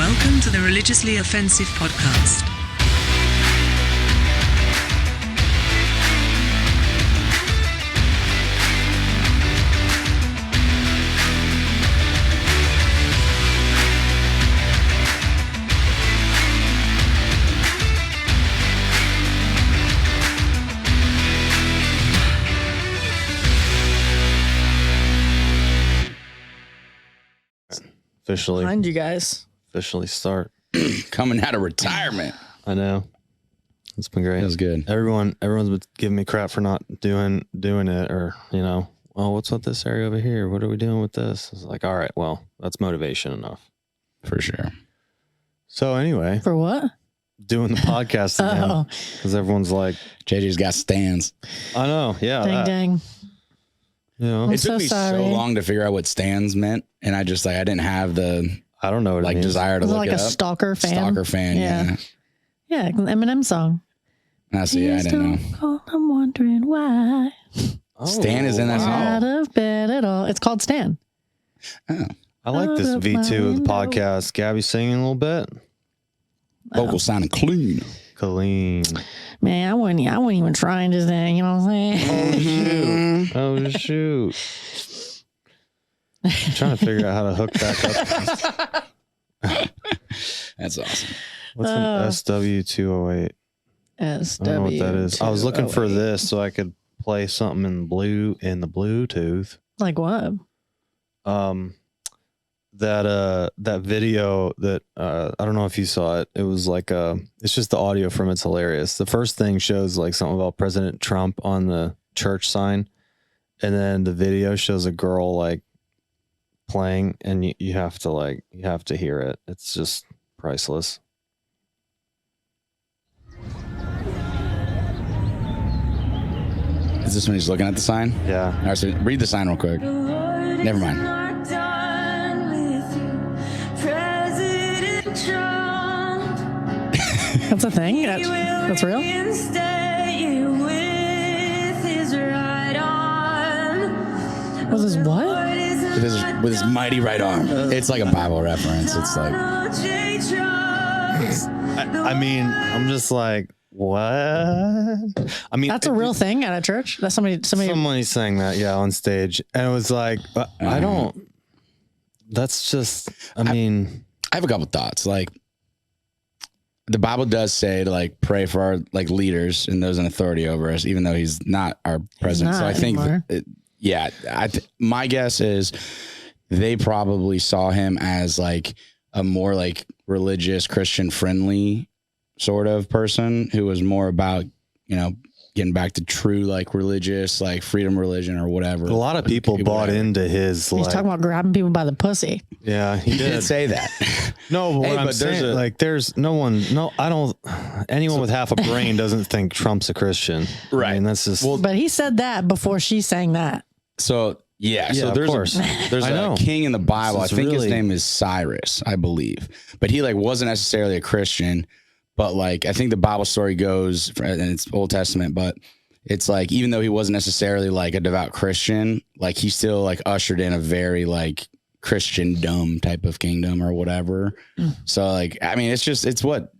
Welcome to the Religiously Offensive Podcast. Officially behind you guys. Officially start. Coming out of retirement. I know. It's been great. That was good. Everyone's been giving me crap for not doing it, or, you know, oh, what's with this area over here? What are we doing with this? It's like, all right, well, that's motivation enough. For sure. So anyway. For what? Doing the podcast again. Because everyone's like, JJ's got stands. I know. Yeah. Dang. You know, It took me so long to figure out what stands meant. And I just I didn't have the I don't know what it means. desire to look like it a up. stalker fan. Stalker fan, yeah. Yeah, Eminem song. I see. I didn't know. I'm wondering why. Stan is in that song. Out of bed at all. It's called Stan. Oh. I like this V2 of the podcast. Gabby singing a little bit. Vocal sounding clean. Clean. Man, I wasn't even trying to sing, you know what I'm saying? Oh, shoot. I'm trying to figure out how to hook back up. That's awesome. What's an SW208? SW. I don't know what that is. I was looking for this so I could play something in the Bluetooth. Like what? That video that I don't know if you saw it. It was like it's just the audio from It's Hilarious. The first thing shows like something about President Trump on the church sign, and then the video shows a girl like playing, and you have to hear it. It's just priceless. Is this when he's looking at the sign? Yeah. All right, so read the sign real quick. Never mind. That's a thing? That's real? Was this what? With his mighty right arm. It's like a Bible reference. It's like. I mean, I'm just like, what? I mean, That's a real thing at a church? That's somebody sang that, yeah, on stage. And it was like, I don't, that's just, I mean. I have a couple thoughts. Like, the Bible does say to like pray for our like leaders and those in authority over us, even though he's not our president. So I think, my guess is they probably saw him as like a more like religious, Christian friendly sort of person who was more about, you know, getting back to true like religious, like freedom religion or whatever. A lot of people bought into his. He's talking about grabbing people by the pussy. Yeah, he did say that. No, but I'm saying, there's no one. No, I don't. Anyone with half a brain doesn't think Trump's a Christian, right? I mean, that's just. Well, but he said that before she sang that. So so there's a king in the Bible. I think his name is Cyrus, I believe, but he like wasn't necessarily a Christian. But like, I think the Bible story goes, and it's Old Testament, but it's like, even though he wasn't necessarily like a devout Christian, like he still like ushered in a very like Christendom type of kingdom or whatever. So like, I mean, it's what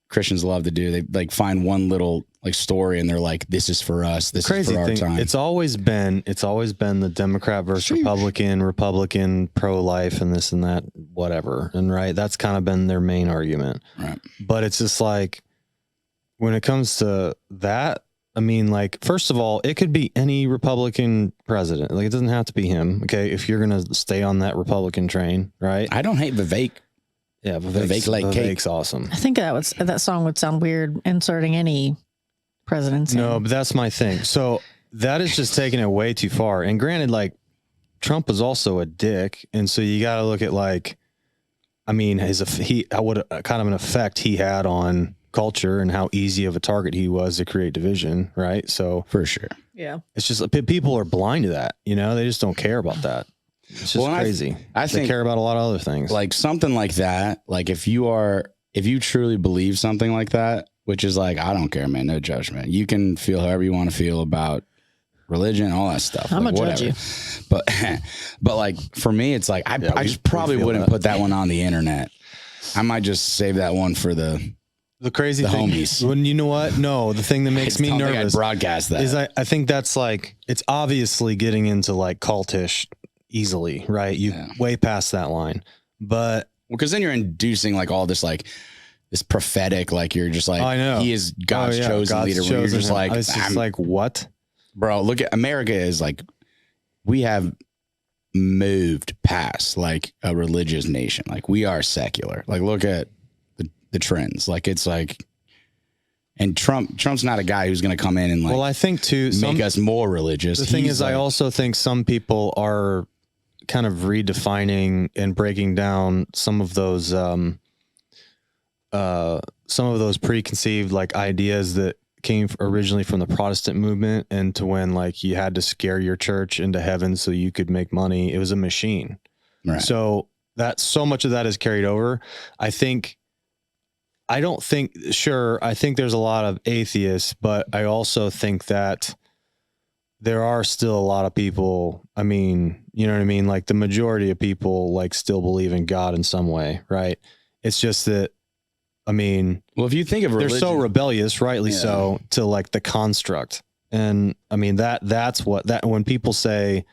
Christians love to do. They like find one little like story and they're like, this is for us. This is for our time. It's always been the Democrat versus Republican pro-life and this and that, whatever. And right. That's kind of been their main argument. Right. But it's just like, when it comes to that, I mean, like, first of all, it could be any Republican president. Like, it doesn't have to be him. Okay. If you're going to stay on that Republican train, right? I don't hate Vivek. Yeah. Vivek's awesome. I think that song would sound weird inserting any presidency. No, but that's my thing. So that is just taking it way too far. And granted, like, Trump was also a dick. And so you got to look at like, I mean, what kind of an effect he had on culture and how easy of a target he was to create division. Right. So for sure. Yeah. It's just people are blind to that. You know, they just don't care about that. It's just crazy. I think they care about a lot of other things. Like something like that. Like if you truly believe something like that, which is like, I don't care, man, no judgment. You can feel however you want to feel about religion, all that stuff. I'm like, gonna judge you. But like for me, it's like I just probably wouldn't put that one on the internet. I might just save that one for the crazy thing, homies. When you know what? No, the thing that makes me nervous broadcast that is I think that's like, it's obviously getting into like cultish easily, right? You way past that line, but because then you're inducing like all this like this prophetic, like you're just like, I know he is God's chosen leader. Where you're just like, it's just like, what, bro? Look at America is like, we have moved past like a religious nation. Like we are secular. Like look at the trends. Like it's like, and Trump's not a guy who's going to come in and like, well, I think too, make us more religious. The thing is, I also think some people are kind of redefining and breaking down some of those preconceived like ideas that came originally from the Protestant movement, and to when like you had to scare your church into heaven so you could make money. It was a machine. Right. So that so much of that is carried over. I think there's a lot of atheists, but I also think that there are still a lot of people. I mean, you know what I mean? Like the majority of people like still believe in God in some way, right? It's just that, I mean, well, if you think of religion, they're so rebellious, rightly so, to like the construct. And I mean, that's what when people say,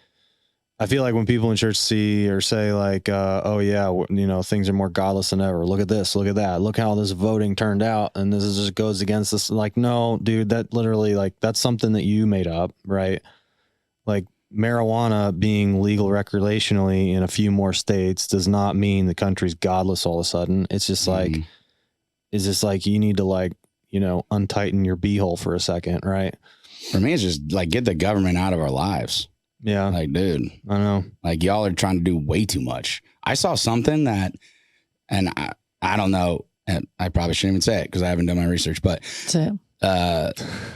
I feel like when people in church see or say like, oh yeah, you know, things are more godless than ever. Look at this, look at that. Look how this voting turned out. And this just goes against this. Like, no, dude, that literally like, that's something that you made up, right? Like marijuana being legal recreationally in a few more states does not mean the country's godless all of a sudden. It's just like, it's just like, you need to like, you know, untighten your beehole for a second, right? For me, it's just like, get the government out of our lives. Yeah. Like, dude, I know. Like, y'all are trying to do way too much. I saw something that, and I don't know, and I probably shouldn't even say it because I haven't done my research, but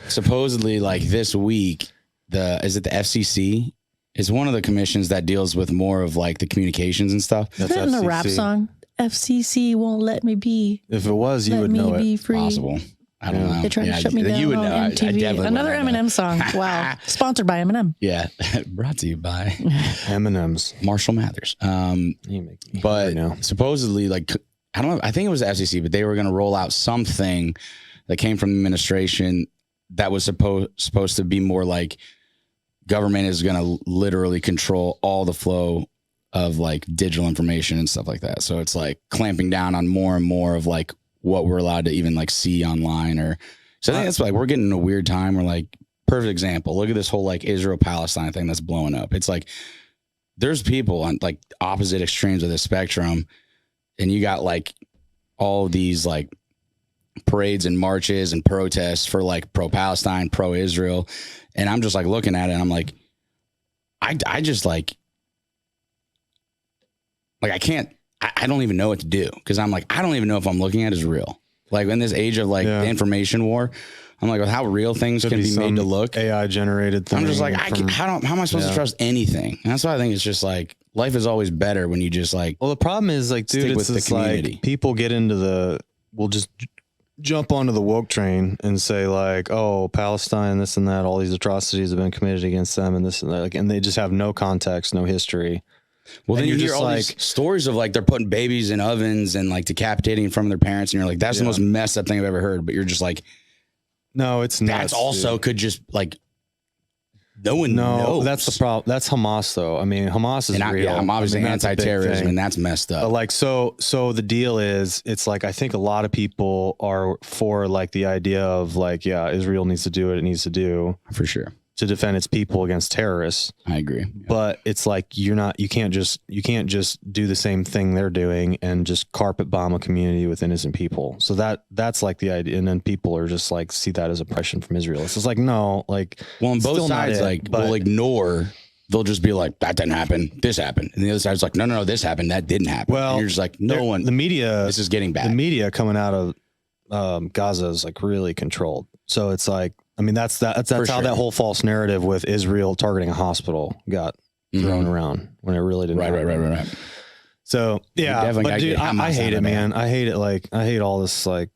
supposedly, like this week, is it the FCC? Is one of the commissions that deals with more of like the communications and stuff. Is that in the rap song? FCC won't let me be. If it was, you would know it. Be free. Possible. I don't know. They tried to shut me down. You would know. I definitely another Eminem song. Wow. Sponsored by Eminem. Yeah. Brought to you by Eminem's Marshall Mathers. But supposedly, like, I don't know. I think it was the FCC, but they were going to roll out something that came from the administration that was supposed to be more like government is going to literally control all the flow of like digital information and stuff like that. So it's like clamping down on more and more of like what we're allowed to even like see online. Or so I think it's like we're getting in a weird time. We're like, perfect example. Look at this whole like Israel-Palestine thing that's blowing up. It's like there's people on like opposite extremes of the spectrum, and you got like all these like parades and marches and protests for like pro-Palestine, pro-Israel. And I'm just like looking at it and I'm like, I just like I can't, I don't even know what to do. Cause I'm like, I don't even know if I'm looking at is real. Like in this age of like the information war, I'm like, with how real things can be made to look. AI generated thing. I'm just like, how am I supposed to trust anything? And that's why I think it's just like, life is always better when you just like, well, the problem is like, dude, it's just like people get into we'll just jump onto the woke train and say like, oh, Palestine, this and that, all these atrocities have been committed against them and this and that. Like, and they just have no context, no history. Well, then you hear all these stories of like they're putting babies in ovens and like decapitating from their parents, and you're like, that's the most messed up thing I've ever heard. But you're just like, no, it's not. That's also could just like no one knows. That's the problem. That's Hamas, though. I mean, Hamas is real. Yeah, I'm obviously anti-terrorism, and that's messed up. But like, so the deal is, it's like I think a lot of people are for like the idea of like, yeah, Israel needs to do what it needs to do for sure to defend its people against terrorists. I agree. But it's like you can't just do the same thing they're doing and just carpet bomb a community with innocent people. So that's like the idea. And then people are just like, see that as oppression from Israel. It's just like, no, like, well, on both sides, like will ignore, they'll just be like, that didn't happen. This happened. And the other side's like, no, this happened. That didn't happen. Well, and you're just like, the media, this is getting bad. The media coming out of Gaza is like really controlled. So it's like, I mean, that's how that whole false narrative with Israel targeting a hospital got thrown around when it really didn't. Right. So yeah, but dude, I hate it, man. I hate it. Like, I hate all this like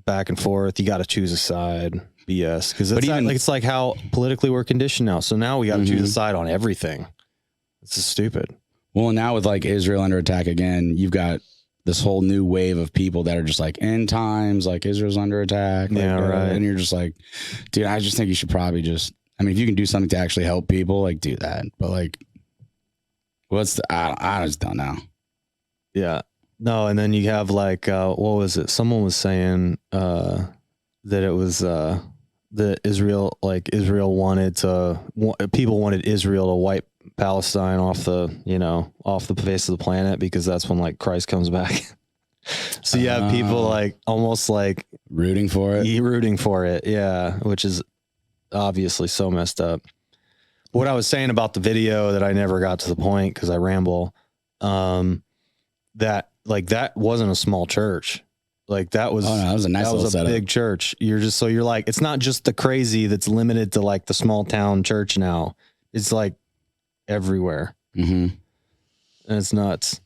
back and forth. You got to choose a side BS because it's like how politically we're conditioned now. So now we got to choose a side on everything. It's just stupid. Well, now with like Israel under attack again, you've got this whole new wave of people that are just like end times, like Israel's under attack. Like, right. And you're just like, dude, I just think you should probably just, I mean, if you can do something to actually help people, like do that. But like, I just don't know. Yeah. No. And then you have like, what was it? Someone was saying, that it was, that Israel people wanted Israel to wipe Palestine off the face of the planet because that's when like Christ comes back. So you have people like almost like rooting for it. Yeah. Which is obviously so messed up. What I was saying about the video that I never got to the point because I ramble, that wasn't a small church. Like that was, that was a nice little setup. Big church. You're like, it's not just the crazy that's limited to like the small town church now. It's like everywhere. Mm-hmm. And it's nuts.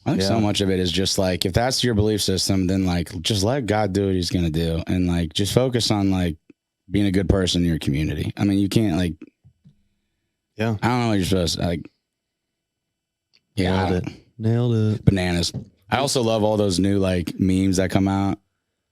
I think so much of it is just like, if that's your belief system, then like, just let God do what he's going to do. And like, just focus on like being a good person in your community. I mean, you can't like, I don't know what you're supposed to like. Yeah. Nailed it. Bananas. I also love all those new like memes that come out.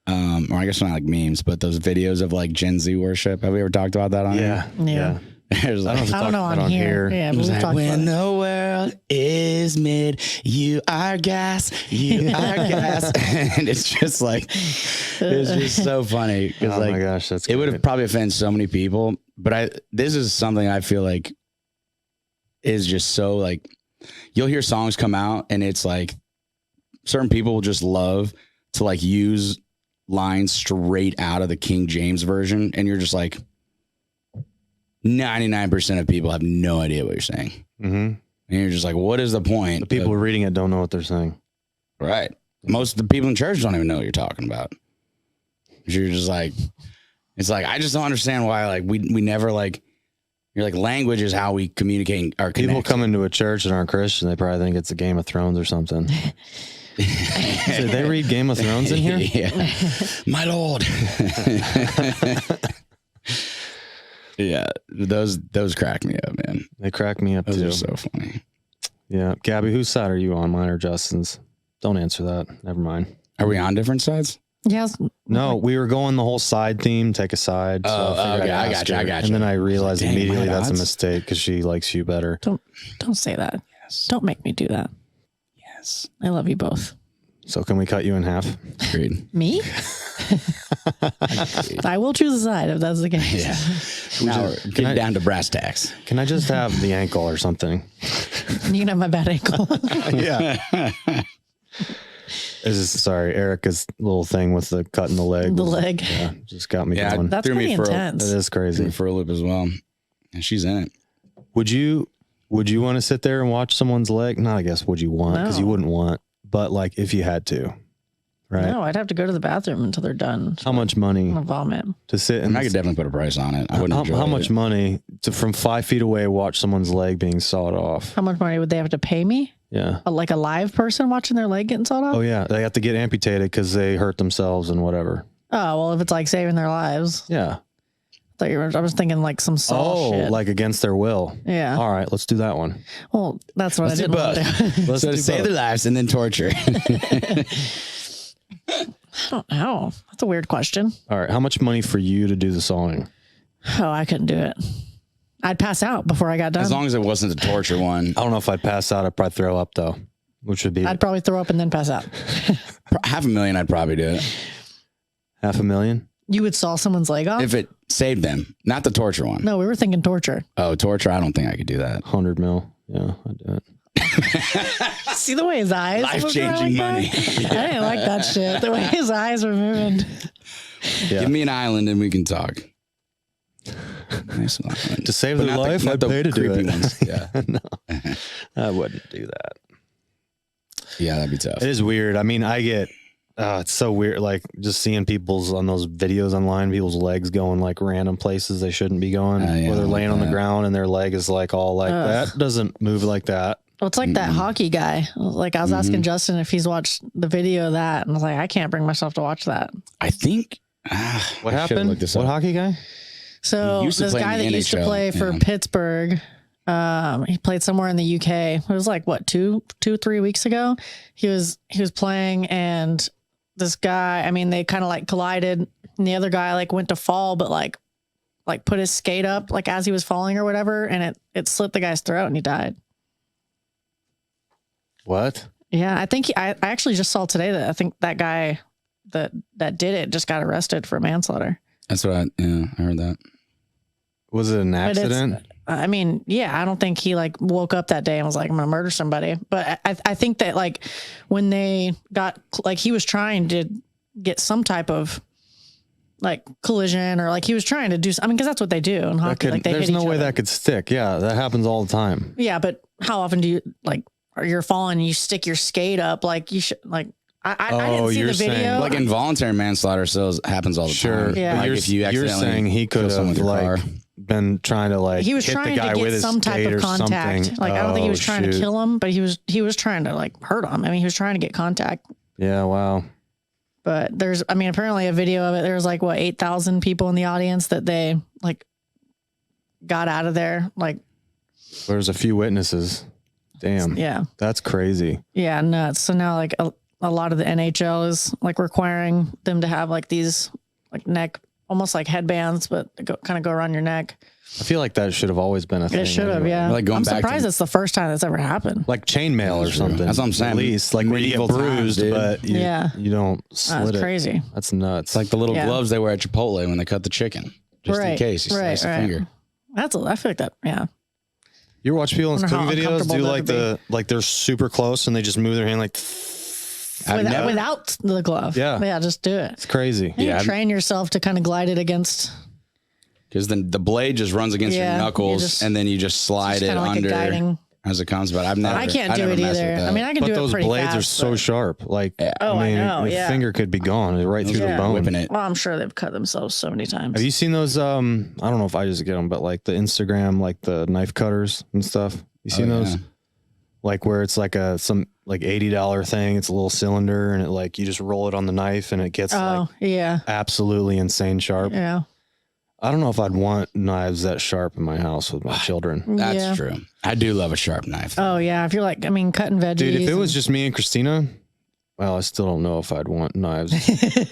Or I guess not like memes, but those videos of like Gen Z worship. Have we ever talked about that on here? Yeah. Like, I don't know on here. Yeah, but like, when the world is mid, you are gas, and it's just like, it's just so funny. Oh like, my gosh, that's it would have probably offended so many people, but this is something I feel like is just so like, you'll hear songs come out and it's like certain people will just love to like use lines straight out of the King James version, and you're just like, 99% of people have no idea what you're saying. Mm-hmm. And you're just like, what is the point? The people reading it don't know what they're saying. Right. Most of the people in church don't even know what you're talking about. You're just like, it's like, I just don't understand why, like, we never like, you're like, language is how we communicate our connect. People come into a church that aren't Christian, they probably think it's a Game of Thrones or something. So they read Game of Thrones in here? Yeah. My Lord. Yeah, those crack me up, man. They crack me up those too. Those are so funny. Yeah. Gabby, whose side are you on, mine or Justin's? Don't answer that. Never mind. Are we on different sides? Yes. No, we were going the whole side theme, take a side. So okay, I got you. And then I realized immediately that's a mistake because she likes you better. Don't say that. Yes. Don't make me do that. Yes. I love you both. So can we cut you in half? Agreed. Me? I will choose a side if that's the case. Yeah. Now we're getting down to brass tacks. Can I just have the ankle or something? You can have my bad ankle. Yeah. Sorry, Erica's little thing with the cutting the leg. The leg. Yeah, just got me going. That's pretty intense. It is crazy. Threw me for a loop as well. And she's in it. Would you want to sit there and watch someone's leg? No, I guess would you want? Because you wouldn't want. But like if you had to, right? No, I'd have to go to the bathroom until they're done. How much money I'm gonna vomit to sit? And I could definitely put a price on it. I wouldn't enjoy how much money to from 5 feet away watch someone's leg being sawed off? How much money would they have to pay me? Yeah, like a live person watching their leg getting sawed off? Oh yeah, they have to get amputated because they hurt themselves and whatever. Oh well, if it's like saving their lives. Yeah. I was thinking like some saw shit. Like against their will. Yeah. All right, let's do that one. Well, that's what I didn't want to do. Let's save their lives and then torture. I don't know. That's a weird question. All right, how much money for you to do the sawing? Oh, I couldn't do it. I'd pass out before I got done. As long as it wasn't the torture one. I don't know if I'd pass out. I'd probably throw up though, which would be. I'd probably throw up and then pass out. $500,000, I'd probably do it. $500,000? You would saw someone's leg off? If it saved them, not the torture one. No, we were thinking torture. Oh, torture? I don't think I could do that. 100 mil. Yeah, I'd do it. See the way his eyes life-changing money. I didn't like that shit. The way his eyes were moving. Yeah. Give me an island and we can talk. Nice island. To save their life, I'd pay to do it. Ones. Yeah. No, I wouldn't do that. Yeah, that'd be tough. It is weird. I mean, I get, it's so weird. Like just seeing people's on those videos online, people's legs going like random places they shouldn't be going, where they're laying on the ground and their leg is like all like that doesn't move like that. Well, it's like that hockey guy. Like I was asking Justin if he's watched the video of that, and I was like, I can't bring myself to watch that. I think. What happened? What hockey guy? So this guy that used to play for Pittsburgh, He played somewhere in the UK. It was like what, 3 weeks ago. He was playing, and this guy, I mean, they kind of like collided, and the other guy like went to fall, but like put his skate up like as he was falling or whatever, and it slit the guy's throat and he died. What? Yeah, I think I actually just saw today that I think that guy that did it just got arrested for manslaughter. That's what I heard that. Was it an accident? I mean, yeah, I don't think he like woke up that day and was like, I'm going to murder somebody. But I think that like when they got, like he was trying to get some type of like collision, or like he was trying to do, I mean, cause that's what they do in hockey. Like they there's hit no each way other. that could stick. Yeah. That happens all the time. Yeah. But how often do you like, or you're falling and you stick your skate up? Like you should like, I didn't see the video. Saying, like involuntary manslaughter still happens all the time. Yeah. Like if you're saying he could have like been trying to like he was hit trying the guy to with get his some type of contact. Something. Like I don't think he was trying to kill him, but he was trying to like hurt him. I mean, he was trying to get contact. Yeah. Wow. But there's, I mean, apparently a video of it. There was like what 8,000 people in the audience that they like got out of there. Like there's a few witnesses. Damn. Yeah. That's crazy. Yeah. Nuts. So now like a lot of the NHL is like requiring them to have like these like neck, almost like headbands, but they kind of go around your neck. I feel like that should have always been a thing. It should have, yeah. Like going I'm back surprised it's the first time that's ever happened. Like chainmail or something. That's what I'm saying. At least like when you get bruised, but you don't slit That's it. Crazy. That's nuts. It's like the little gloves they wear at Chipotle when they cut the chicken, just in case you slice a finger. I feel like that. Yeah. You ever watch people in cooking videos do like they're super close and they just move their hand like without the glove. Yeah. Just do it. It's crazy. You train yourself to kind of glide it against. Because then the blade just runs against your knuckles, and then you just slide it like under as it comes. But I can't do it either. I mean, I can do it those pretty blades fast, are so sharp. Like, I know. Your finger could be gone right through the bone. Whipping it. Well, I'm sure they've cut themselves so many times. Have you seen those? I don't know if I just get them, but like the Instagram, like the knife cutters and stuff. You seen those? Like where it's like some like $80 thing. It's a little cylinder, and it like you just roll it on the knife, and it gets absolutely insane sharp. Yeah. I don't know if I'd want knives that sharp in my house with my children. That's true. I do love a sharp knife. Oh yeah, if you're like, I mean, cutting veggies. Dude, if it was just me and Christina, well, I still don't know if I'd want knives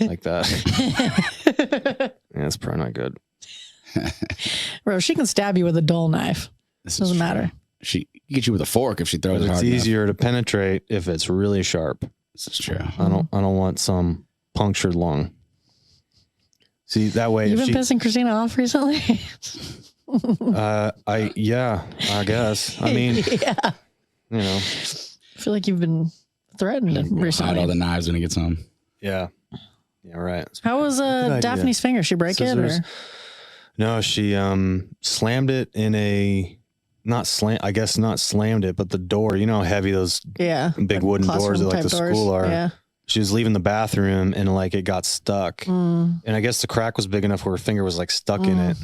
like that. Yeah, it's probably not good. Bro, she can stab you with a dull knife. Doesn't matter. She get you with a fork if she throws it hard. It's easier to penetrate if it's really sharp. This is true. I don't want some punctured lung. See, that way. You've been pissing Christina off recently? I guess. I mean, you know. I feel like you've been threatened recently. Hide all the knives when he gets home. Yeah. Yeah, right. How was Daphne's finger? She break Scissors. it? Or? No, she slammed it in not slammed it, but the door. You know how heavy those big wooden doors at like the school are. Yeah. She was leaving the bathroom and like it got stuck. And I guess the crack was big enough where her finger was like stuck in it.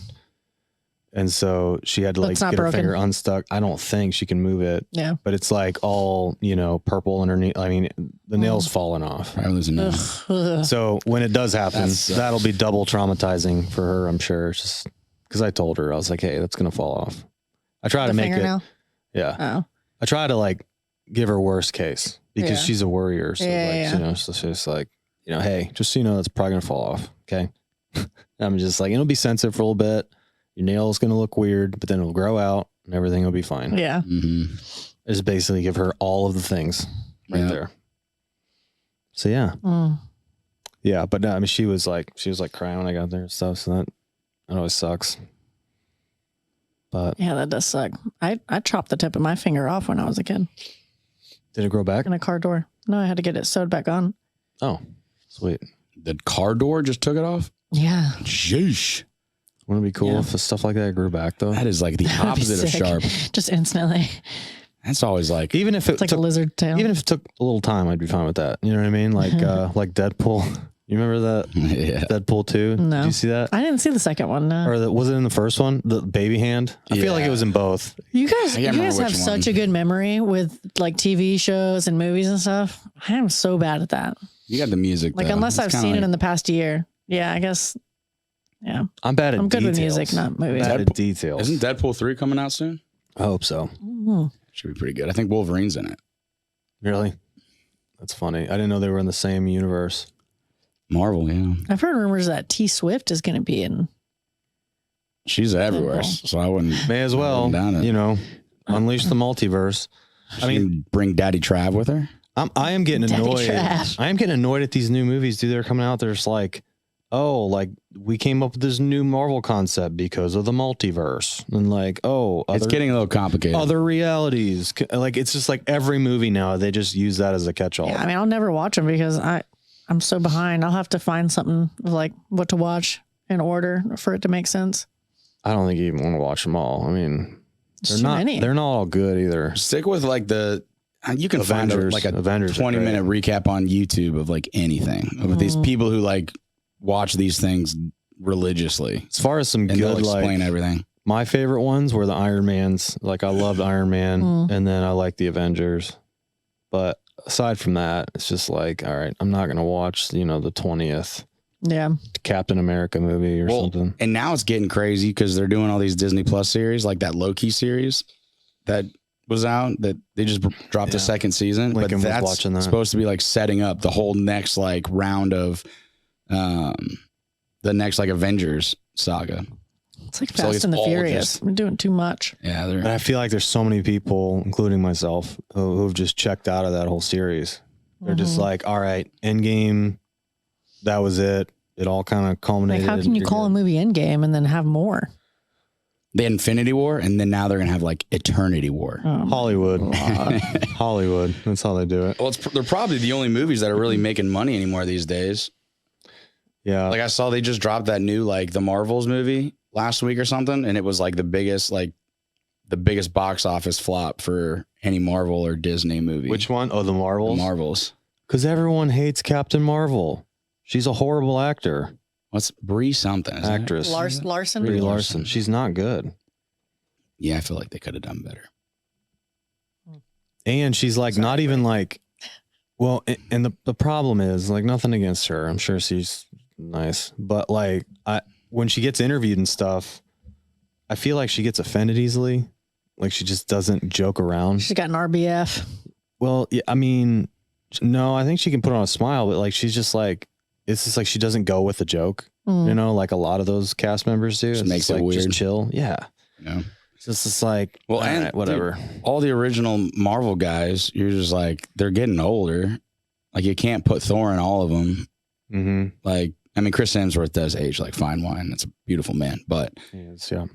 And so she had to like get her finger unstuck. I don't think she can move it. Yeah. But it's like all, purple underneath. I mean, the nail's falling off. I lose a nail. So when it does happen, that'll be double traumatizing for her, I'm sure. It's just because I told her, I was like, hey, that's going to fall off. I try to make it. Yeah. Oh. I try to like give her worst case. Because she's a worrier. So so it's just like, hey, just so you know, that's probably going to fall off. Okay. I'm just like, it'll be sensitive for a little bit. Your nail is going to look weird, but then it'll grow out and everything will be fine. Yeah. Mm-hmm. Just basically give her all of the things right there. So yeah. Yeah. But no, I mean, she was like crying when I got there and stuff. So that always sucks. But yeah, that does suck. I chopped the tip of my finger off when I was a kid. Did it grow back? In a car door. No, I had to get it sewed back on. Oh, sweet. The car door just took it off? Yeah. Sheesh. Wouldn't it be cool if stuff like that grew back, though? That is like the opposite of sharp. Just instantly. That's always like... Even if it's like a lizard tail. Even if it took a little time, I'd be fine with that. You know what I mean? Like like Deadpool. You remember that? Yeah. Deadpool 2? No. Did you see that? I didn't see the second one, no. Or was it in the first one? The baby hand? I feel like it was in both. You guys have such a good memory with like TV shows and movies and stuff. I am so bad at that. You got the music, like, unless I've seen it in the past year. Yeah, I guess. Yeah. I'm bad at I'm good details. with music, not movies. Bad at details. Isn't Deadpool 3 coming out soon? I hope so. Should be pretty good. I think Wolverine's in it. Really? That's funny. I didn't know they were in the same universe. Marvel, yeah. I've heard rumors that T Swift is going to be in. She's everywhere, so I wouldn't. May as well, unleash the multiverse. I mean, bring Daddy Trav with her. I am getting annoyed. I am getting annoyed at these new movies, dude. They're coming out. They're just like, oh, like we came up with this new Marvel concept because of the multiverse, and like, it's getting a little complicated. Other realities, like it's just like every movie now they just use that as a catch-all. Yeah, I mean, I'll never watch them because I'm so behind. I'll have to find something like what to watch in order for it to make sense. I don't think you even want to watch them all. I mean, they're not all good either. Stick with like you can Avengers, find a 20-minute recap on YouTube of like anything with these people who like watch these things religiously. As far as some good, they'll explain everything. My favorite ones were the Iron Mans. Like I loved Iron Man, and then I liked the Avengers. But aside from that, it's just like, all right, I'm not gonna watch the 20th Captain America movie or something. And now it's getting crazy because they're doing all these Disney Plus series, like that Loki series that was out that they just dropped the second season. Lincoln but that's was watching that. Supposed to be like setting up the whole next like round of the next like Avengers saga. It's like Fast and the Furious. We're doing too much. Yeah. And I feel like there's so many people, including myself, who've just checked out of that whole series. They're just like, all right, Endgame, that was it. It all kind of culminated. Like, how can you call a movie Endgame and then have more? The Infinity War, and then now they're gonna have like Eternity War. Hollywood, Hollywood. That's how they do it. Well, they're probably the only movies that are really making money anymore these days. Yeah, like I saw they just dropped that new like the Marvels movie last week or something, and it was like the biggest box office flop for any Marvel or Disney movie. Which one? Oh, the Marvels. The Marvels. Because everyone hates Captain Marvel. She's a horrible actor. What's Brie something? Actress. Larson. Brie Larson. She's not good. Yeah, I feel like they could have done better. And she's like not even like, well, and the problem is like nothing against her. I'm sure she's nice, but like when she gets interviewed and stuff, I feel like she gets offended easily. Like she just doesn't joke around. She's got an RBF. Well, yeah, I mean, no, I think she can put on a smile, but like she's just like, it's just like she doesn't go with the joke, like a lot of those cast members do. Just makes it like, weird. Just chill. Yeah. Yeah. It's just like, well, and right, whatever. Dude, all the original Marvel guys, you're just like, they're getting older. Like you can't put Thor in all of them. Mm-hmm. Like, I mean, Chris Hemsworth does age like fine wine. That's a beautiful man, but yeah. So,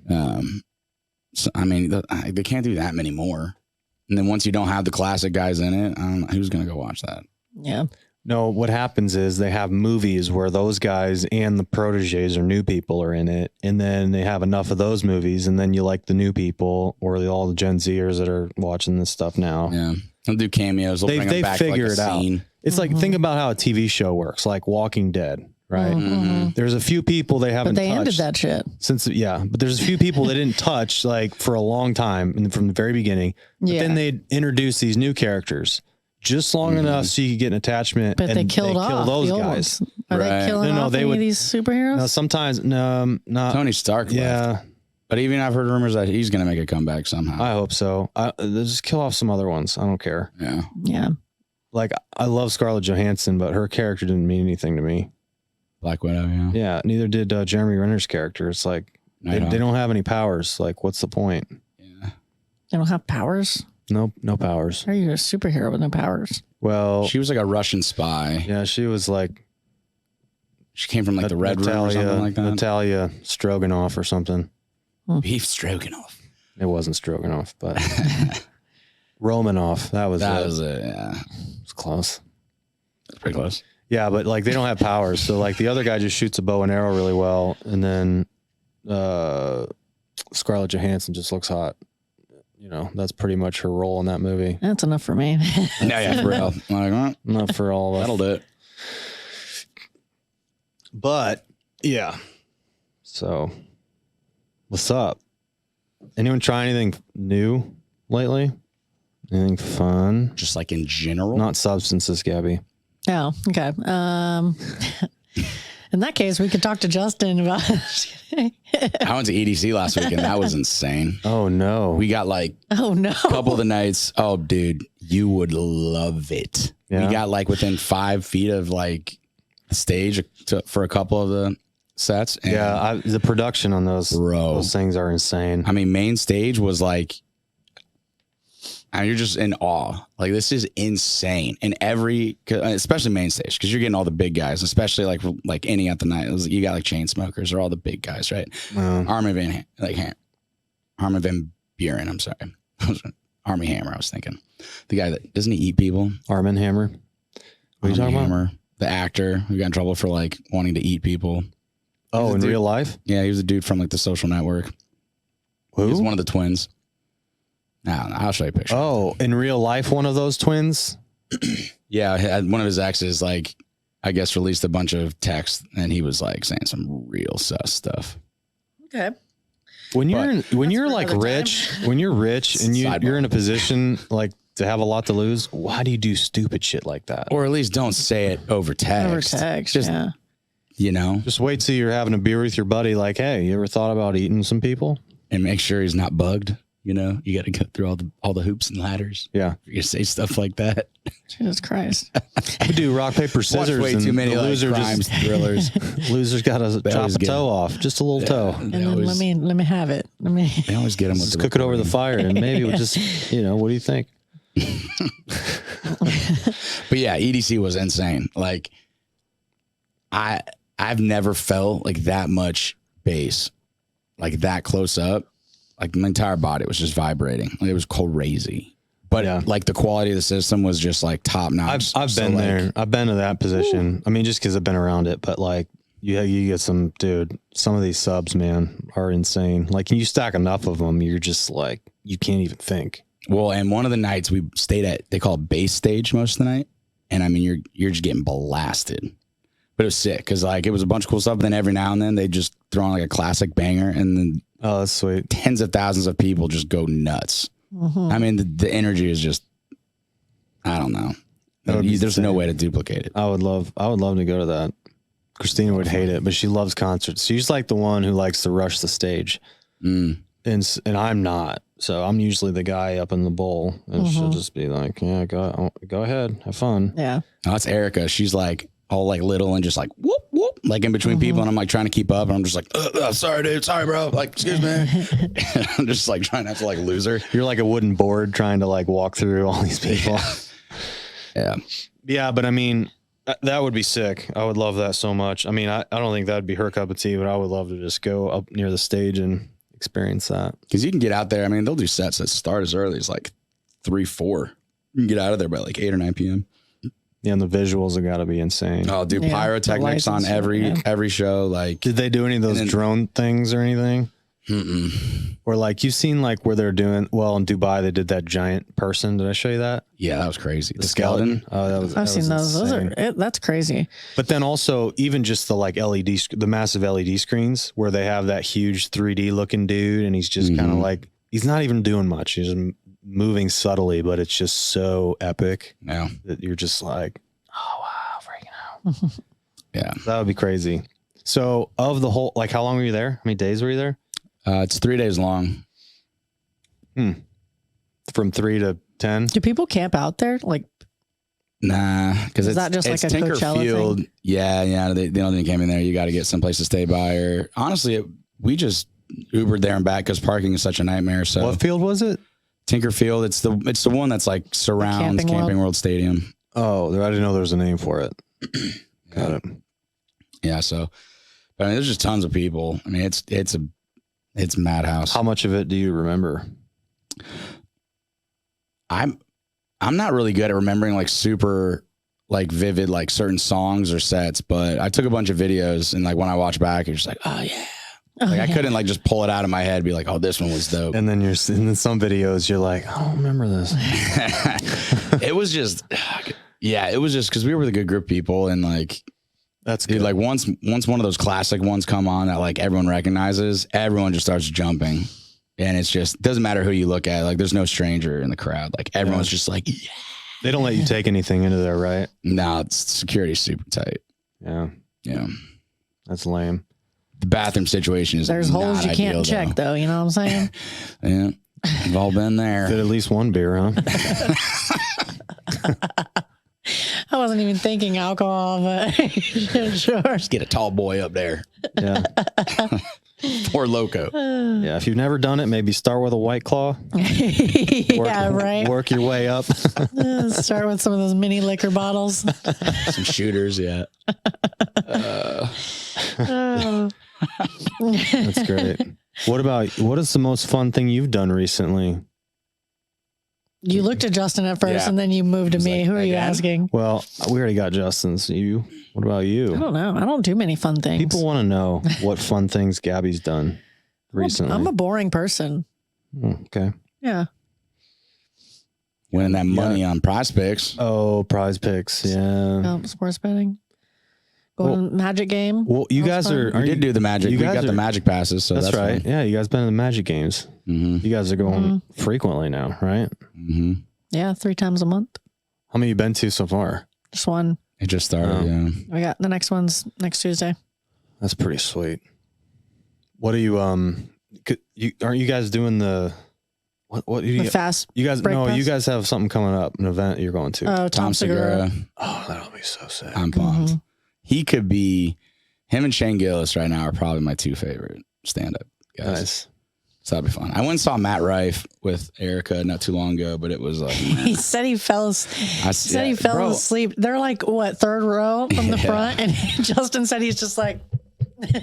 I mean, they can't do that many more. And then once you don't have the classic guys in it, I don't know who's going to go watch that. Yeah. No, what happens is they have movies where those guys and the proteges or new people are in it. And then they have enough of those movies. And then you like the new people or all the Gen Zers that are watching this stuff now. Yeah. They'll do cameos. They figure it out. It's like, think about how a TV show works, like Walking Dead, right? Mm-hmm. There's a few people they haven't touched. But they ended that shit. But there's a few people they didn't touch like for a long time and from the very beginning. But then they introduce these new characters. Just long enough so you could get an attachment. But they killed off those guys. Are they killing off any of these superheroes? No, sometimes not Tony Stark. Left. But even I've heard rumors that he's going to make a comeback somehow. I hope so. They'll just kill off some other ones. I don't care. Yeah. Like I love Scarlett Johansson, but her character didn't mean anything to me. Black Widow. Yeah. Yeah. Neither did Jeremy Renner's character. It's like they don't have any powers. Like, what's the point? Yeah. They don't have powers. Nope, no powers. Are you a superhero with no powers? Well, she was like a Russian spy. Yeah, she was like, she came from like the Red Room or something like that. Natalia Stroganoff or something. Beef Stroganoff. It wasn't Stroganoff, but Romanoff. That was it. Yeah, it was close. It's pretty close. Yeah, but like they don't have powers, so like the other guy just shoots a bow and arrow really well, and then Scarlett Johansson just looks hot. That's pretty much her role in that movie. That's enough for me. Yeah, for real. Like, enough for all of us. That'll do it. But yeah. So, what's up? Anyone try anything new lately? Anything fun? Just like in general? Not substances, Gabby. Oh, okay. In that case, we could talk to Justin about I went to EDC last week, and that was insane. Oh, no. We got like a couple of the nights. Oh, dude, you would love it. Yeah. We got like within 5 feet of like the stage for a couple of the sets. And the production on those things are insane. I mean, main stage was like, you're just in awe. Like, this is insane. And especially main stage, because you're getting all the big guys, especially like any at the night. You got like chain smokers or all the big guys, right? Armin Van Buren. I'm sorry, Army Hammer. I was thinking the guy that doesn't he eat people? Armin Hammer. What are you talking about? The actor who got in trouble for like wanting to eat people. Oh, in real life? Yeah, he was a dude from like The Social Network. Who? He was one of the twins. I don't know. I'll show you a picture. Oh, in real life, one of those twins? Yeah, one of his exes, like, I guess, released a bunch of texts, and he was like saying some real sus stuff. Okay. When you're rich and you're in a position like to have a lot to lose, why do you do stupid shit like that? Or at least don't say it over text. Just, you know, just wait till you're having a beer with your buddy. Like, hey, you ever thought about eating some people? And make sure he's not bugged. You know, you got to go through all the hoops and ladders. Yeah, you say stuff like that. Jesus Christ! We do rock paper scissors. Watch way too many loser crimes thrillers. Loser's got to chop a toe off, just a little toe. And then let me have it. They always get them. Just cook it over the fire, and maybe we'll just what do you think? But yeah, EDC was insane. Like, I've never felt like that much bass, like that close up. Like, my entire body was just vibrating. Like, it was crazy. But like the quality of the system was just like top notch. I've been there. I've been to that position. Ooh. I mean, just because I've been around it, but like you get some of these subs, man, are insane. Like, you stack enough of them, you're just like, you can't even think. Well, and one of the nights we stayed at, they call it base stage most of the night. And I mean, you're just getting blasted. But it was sick because like it was a bunch of cool stuff. But then every now and then they just throw on like a classic banger, and then that's sweet. Tens of thousands of people just go nuts. Mm-hmm. I mean, the energy is just, I don't know. There's no way to duplicate it. I would love to go to that. Christina would hate it, but she loves concerts. She's like the one who likes to rush the stage, and I'm not. So I'm usually the guy up in the bowl, and she'll just be like, "Yeah, go ahead, have fun." Yeah. Oh, that's Erica. She's like all like little and just like whoop whoop, like in between people, and I'm like trying to keep up, and I'm just like, sorry, dude, sorry, bro, like excuse me. I'm just like trying not to like lose her. You're like a wooden board trying to like walk through all these people. Yeah, but I mean, that would be sick. I would love that so much. I mean, I don't think that'd be her cup of tea, but I would love to just go up near the stage and experience that. Because you can get out there. I mean, they'll do sets that start as early as like 3-4. You can get out of there by like 8 or 9 p.m. Yeah, and the visuals have got to be insane. Oh, do pyrotechnics on every show. Like, did they do any of those drone things or anything? Or like you've seen like where they're doing in Dubai they did that giant person. Did I show you that? Yeah, that was crazy. The skeleton. Oh, I've seen those. That's crazy. But then also even just the like the massive LED screens where they have that huge 3D looking dude, and he's just kind of like, he's not even doing much. He's just moving subtly, but it's just so epic. Yeah, that you're just like, oh wow, freaking out. Yeah, that would be crazy. So of the whole, like, how long were you there? How many days were you there? It's 3 days long. From 3 to 10. Do people camp out there? Like, nah, because it's that just like a Coachella thing? Yeah. They don't even camp in there. You got to get someplace to stay by. Or honestly, we just Ubered there and back because parking is such a nightmare. So what field was it? Tinkerfield. It's the one that's like surrounds Camping World Stadium. Oh, I didn't know there was a name for it. Got it. Yeah. So, but I mean, there's just tons of people. I mean, it's madhouse. How much of it do you remember? I'm not really good at remembering like super like vivid like certain songs or sets, but I took a bunch of videos, and like when I watch back, it's just like, oh yeah. I couldn't like just pull it out of my head and be like, oh, this one was dope. And then in some videos you're like, I don't remember this. It was just because we were with a good group of people, and like, that's good. Dude, like once one of those classic ones come on that like everyone recognizes, everyone just starts jumping, and it's just doesn't matter who you look at. Like, there's no stranger in the crowd. Like, everyone's just like, yeah. They don't let you take anything into there, right? No, it's security's super tight. Yeah. That's lame. The bathroom situation is There's holes you can't check, though. You know what I'm saying? Yeah. We've all been there. Did at least one beer, huh? I wasn't even thinking alcohol, but sure. Just get a tall boy up there. Yeah. Or Loco. Yeah. If you've never done it, maybe start with a White Claw. Right. Work your way up. Start with some of those mini liquor bottles. Some shooters, yeah. That's great. What is the most fun thing you've done recently? You looked at Justin at first, and then you moved to me. Who are you asking? Well, we already got Justin's. You? What about you? I don't know. I don't do many fun things. People want to know what fun things Gabby's done recently. I'm a boring person. Okay. Yeah. Winning that money on Prize Picks. Oh, Prize Picks. Yeah. Sports betting. Going Magic game. Well, you guys are. We did do the Magic. We got the Magic passes. So that's right. Fun. Yeah, you guys been in the Magic games. Mm-hmm. You guys are going frequently now, right? Mm-hmm. Yeah, 3 times a month. How many you been to so far? Just one. It just started. Yeah. We got the next one's next Tuesday. That's pretty sweet. What are you? Aren't you guys doing the? What do you? The fast. You guys pass? You guys have something coming up, an event you're going to. Oh, Tom Segura. Oh, that'll be so sick. I'm pumped. He could be. Him and Shane Gillis right now are probably my 2 favorite stand-up guys. Nice. So that'd be fun. I went and saw Matt Rife with Erica not too long ago, but it was like he said he fell asleep. They're like what, 3rd row from the front, and Justin said he's just like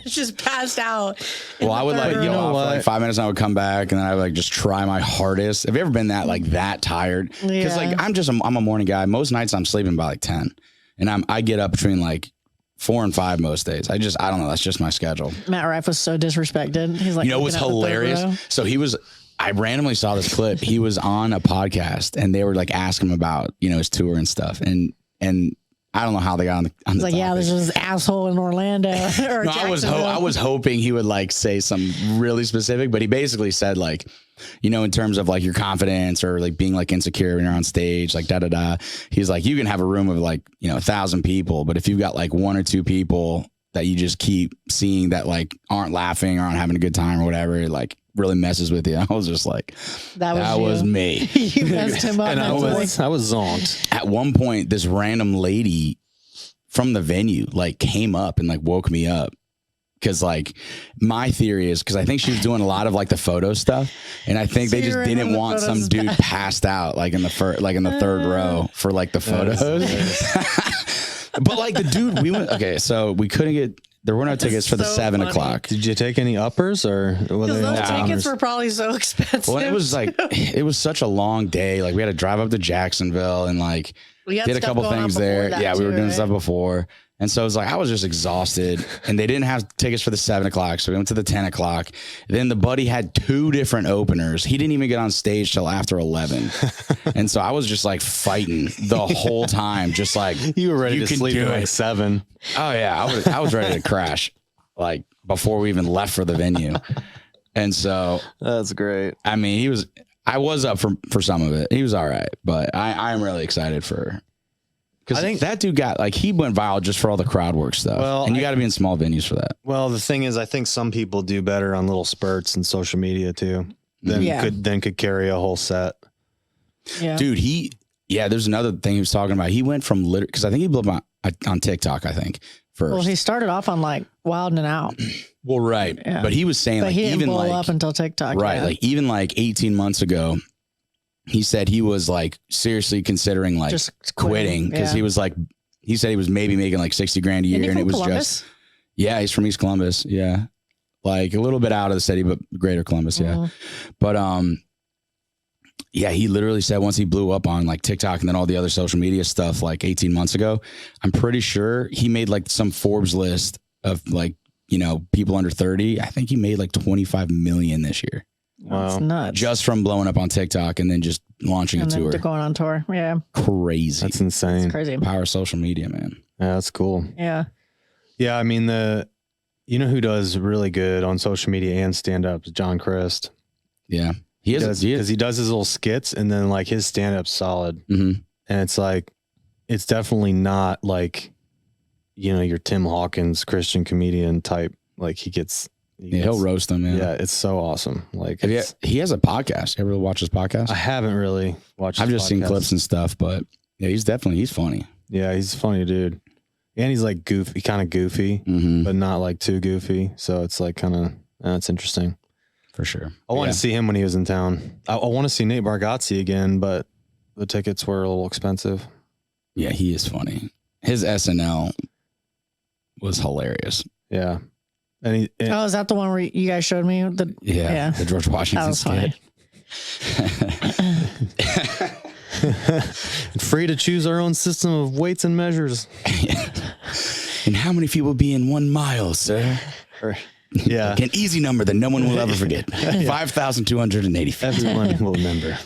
just passed out. Well, I would like go off for like 5 minutes and I would come back and then I would like just try my hardest. Have you ever been that tired? Because like I'm a morning guy. Most nights I'm sleeping by like 10, and I get up between like 4 and 5 most days. I don't know. That's just my schedule. Matt Rife was so disrespected. He's like, you know what's hilarious? So I randomly saw this clip. He was on a podcast and they were like asking him about, his tour and stuff. And I don't know how they got on the like, topic. yeah, there's this asshole in Orlando. Or no, I was hoping he would like say something really specific, but he basically said like, in terms of like your confidence or like being like insecure when you're on stage, like he's like, you can have a room of like, 1,000 people, but if you've got like 1 or 2 people that you just keep seeing that like aren't laughing or aren't having a good time or whatever, it like really messes with you. I was just like, that was me. You messed him up. And I was zonked. At one point, this random lady from the venue like came up and like woke me up. Cause like my theory is, cause I think she was doing a lot of like the photo stuff, and I think they just didn't want some dude passed out like in the 3rd row for like the photos. But like the dude, so we couldn't get. There were no tickets for the 7 o'clock. Did you take any uppers or were they those tickets were probably so expensive? Well, it was like it was such a long day. Like we had to drive up to Jacksonville and like did a couple things there. Yeah, we were doing stuff before. And so it was like, I was just exhausted and they didn't have tickets for the 7 o'clock. So we went to the 10 o'clock. Then the buddy had 2 different openers. He didn't even get on stage till after 11. And so I was just like fighting the whole time. Just like, you were ready to sleep at like 7. Oh yeah. I was ready to crash like before we even left for the venue. And so that's great. I mean, I was up for some of it. He was all right, but I'm really excited for. Because I think that dude he went viral just for all the crowd work stuff. Well, and you got to be in small venues for that. Well, the thing is, I think some people do better on little spurts and social media too. Could carry a whole set. Yeah, dude. There's another thing he was talking about. He went from because I think he blew up on TikTok. I think first. Well, he started off on like Wild and Out. Well, right, but he was saying he didn't blow up until TikTok. Right, like even like 18 months ago. He said he was like seriously considering like just quitting because he was like, he said he was maybe making like 60 grand a year, and it was Columbus? He's from East Columbus. Yeah. Like a little bit out of the city, but greater Columbus. Yeah. But, he literally said once he blew up on like TikTok and then all the other social media stuff like 18 months ago, I'm pretty sure he made like some Forbes list of like, people under 30. I think he made like 25 million this year. Wow. That's nuts. Just from blowing up on TikTok and then just launching a tour. Going on tour. Yeah. Crazy. That's insane. That's crazy. Power of social media, man. Yeah, that's cool. Yeah. Yeah. I mean, who does really good on social media and stand up is John Christ. Yeah. He does because he does his little skits and then like his stand up's solid. Mm-hmm. And it's like, it's definitely not like, your Tim Hawkins Christian comedian type. Like he'll roast them. Yeah, it's so awesome. Like he has a podcast. You ever watch his podcast? I haven't really watched. I've just seen clips and stuff, but yeah, he's funny. Yeah, he's a funny dude, and he's like goofy, kind of goofy, but not like too goofy. So it's like kind of it's interesting for sure. I want to see him when he was in town. I want to see Nate Bargatze again, but the tickets were a little expensive. Yeah, he is funny. His SNL was hilarious. Yeah. Is that the one where you guys showed me? The George Washington skit. Free to choose our own system of weights and measures. And how many people be in 1 mile, sir? Yeah. Like an easy number that no one will ever forget. 5,280. Everyone will remember.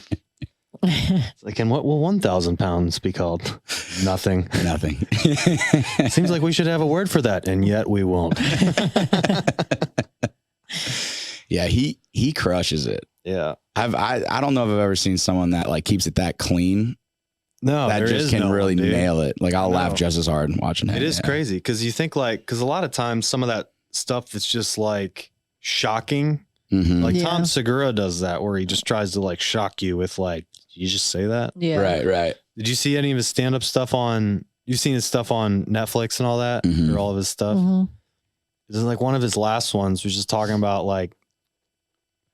It's like, and what will 1,000 pounds be called? Nothing. Nothing. Seems like we should have a word for that, and yet we won't. Yeah, he crushes it. Yeah. I don't know if I've ever seen someone that like keeps it that clean. No, that just can really nail it. Like I'll laugh just as hard watching it. It is crazy because you think because a lot of times some of that stuff is just like shocking. Mm-hmm. Like Tom Segura does that where he just tries to like shock you with like, you just say that? Yeah. Right. Did you see any of his stand-up stuff you've seen his stuff on Netflix and all that? Or all of his stuff? This is like one of his last ones was just talking about like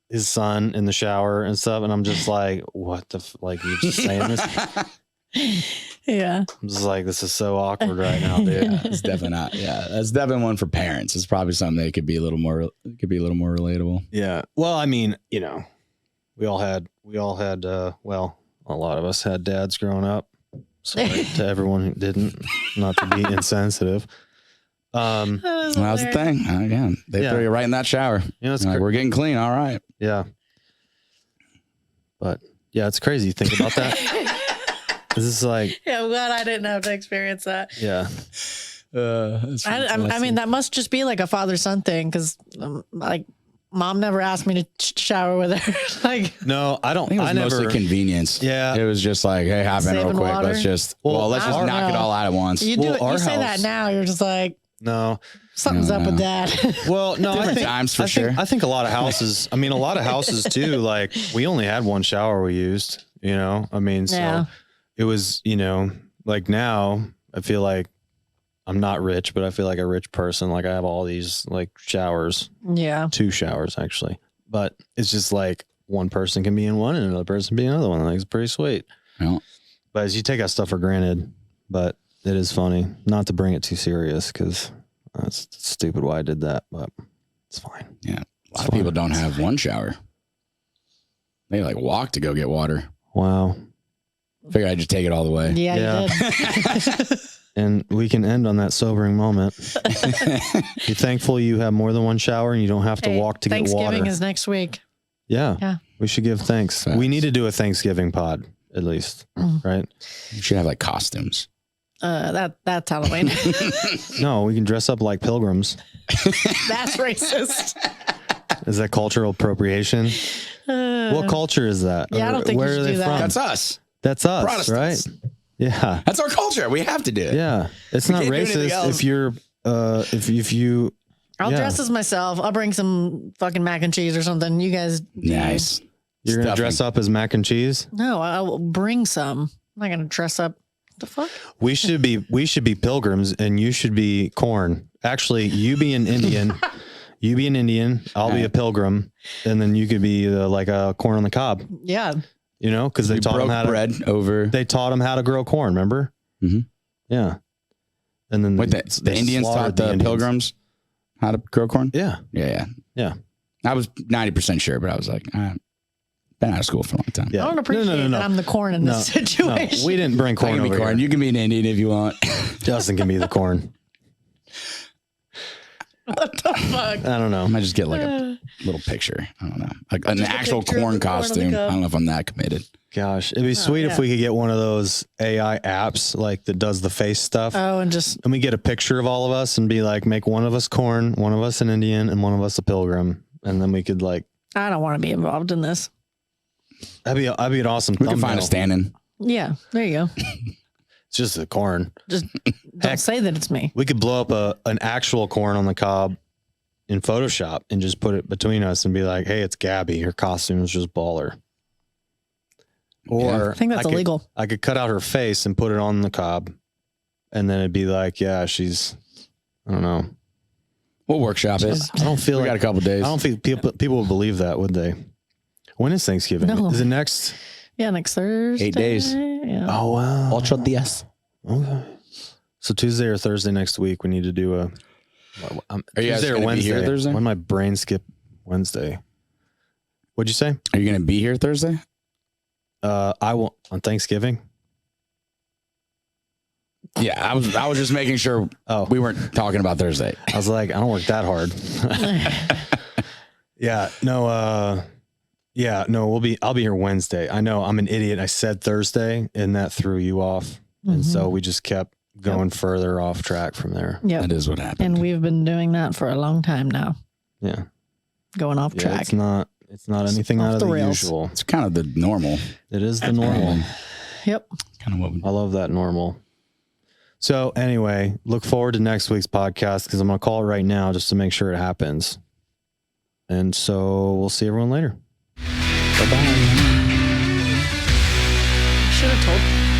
his son in the shower and stuff. And I'm just like, what the, like you just saying this? Yeah. I'm just like, this is so awkward right now, dude. Yeah, it's definitely not. Yeah. That's definitely one for parents. It's probably something that could be a little more relatable. Yeah. Well, I mean, we all had, well, a lot of us had dads growing up. Sorry to everyone who didn't, not to be insensitive. That was the thing. Again, they throw you right in that shower. It's like, we're getting clean. All right. Yeah. But yeah, it's crazy. Think about that. This is like, yeah, I'm glad I didn't have to experience that. Yeah. I mean, that must just be like a father-son thing because like mom never asked me to shower with her. Like, no, I don't. I think it was mostly convenience. Yeah. It was just like, hey, hop in real quick. Water? Let's just knock it all out at once. You say that now. You're just like, no, something's up with that. Well, no, Different times for sure. I think a lot of houses, too, like we only had one shower we used, I mean, so it was, like now I feel like I'm not rich, but I feel like a rich person. Like I have all these like showers. Yeah. 2 showers actually, but it's just like one person can be in one and another person be in another one. Like it's pretty sweet. Yeah. But as you take that stuff for granted, but it is funny not to bring it too serious because that's stupid why I did that, but it's fine. Yeah. A lot of people don't have one shower. They like walk to go get water. Wow. Figured I'd just take it all the way. Yeah. You did. And we can end on that sobering moment. You're thankful you have more than one shower and you don't have to walk to get water. Thanksgiving is next week. Yeah. We should give thanks. Facts. We need to do a Thanksgiving pod at least, right? You should have like costumes. That's Halloween. No, we can dress up like pilgrims. That's racist. Is that cultural appropriation? What culture is that? Yeah, I don't think where you should are they do that. from? That's us. That's us, Protestants. right? Yeah. That's our culture. We have to do it. Yeah. It's not racist if you're if you I'll dress as myself. I'll bring some fucking mac and cheese or something. You guys nice. You're gonna dress up as mac and cheese? No, I'll bring some. I'm not gonna dress up. The fuck? We should be pilgrims and you should be corn. Actually, you be an Indian. You be an Indian. I'll be a pilgrim, and then you could be like a corn on the cob. Yeah. Because they taught them how to They taught them how to grow corn. Remember? Mm-hmm. Yeah. And then the Indians taught the pilgrims how to grow corn. Yeah. Yeah. I was 90% sure, but I was like, been out of school for a long time. Yeah. I don't appreciate that I'm the corn in this situation. No, we didn't bring corn over here. You can be an Indian if you want. Justin can be the corn. What the fuck? I don't know. I might just get like a little picture. I don't know. Like an actual corn costume. I don't know if I'm that committed. Gosh, it'd be sweet if we could get one of those AI apps like that does the face stuff. Oh, and we get a picture of all of us and be like, make one of us corn, one of us an Indian, and one of us a pilgrim. And then we could like. I don't want to be involved in this. That'd be an awesome. We can find a stand-in. Yeah, there you go. It's just the corn. Just don't say that it's me. We could blow up an actual corn on the cob in Photoshop and just put it between us and be like, hey, it's Gabby. Her costume is just baller. Or I think that's illegal. I could cut out her face and put it on the cob. And then it'd be like, yeah, she's, I don't know. We'll workshop it. I don't feel we like got a couple days. I don't think people would believe that, would they? When is Thanksgiving? No. Is it next? Yeah, next Thursday. 8 days. Yeah. Oh, wow. Ultra DS. Okay. So Tuesday or Thursday next week, we need to do a Are you guys Tuesday or gonna Wednesday. be here Thursday? When my brain skip Wednesday. What'd you say? Are you going to be here Thursday? I will on Thanksgiving. Yeah, I was just making sure we weren't talking about Thursday. I was like, I don't work that hard. I'll be here Wednesday. I know I'm an idiot. I said Thursday and that threw you off. And so we just kept going further off track from there. Yeah. That is what happened. And we've been doing that for a long time now. Yeah. Going off track. It's not anything out of the usual. It's kind of the normal. It is the normal. Yep. Kind of what we I love that normal. So anyway, look forward to next week's podcast because I'm going to call it right now just to make sure it happens. And so we'll see everyone later. Bye-bye. Should have told.